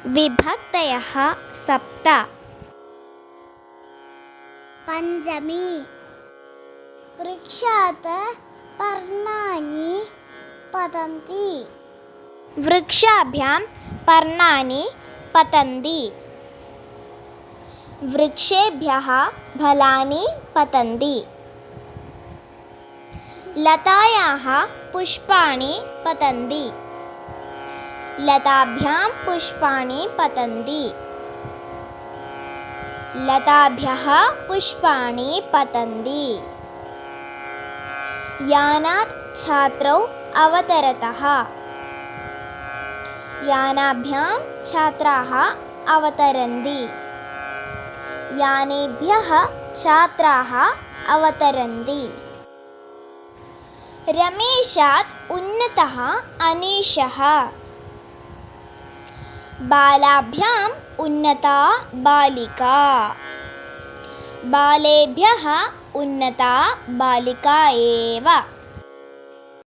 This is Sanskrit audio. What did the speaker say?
विभक्तयः सप्त। पञ्चमी वृक्षात् पर्णानि पतन्ति। वृक्षाभ्यां पर्णानि पतन्ति। वृक्षेभ्यः फलानि पतन्ति। लतायाः पुष्पाणि पतन्ति। लताभ्यां पुष्पाणि पतन्ति। लताभ्यः पुष्पाणि पतन्ति। यानात् छात्रौ अवतरतः। यानाभ्यां छात्राः अवतरन्ति। यानेभ्यः छात्राः अवतरन्ति। रमेशात् उन्नतः अनीशः। बालाभ्याम् उन्नता बालिका। बालेभ्यः उन्नता बालिका एव।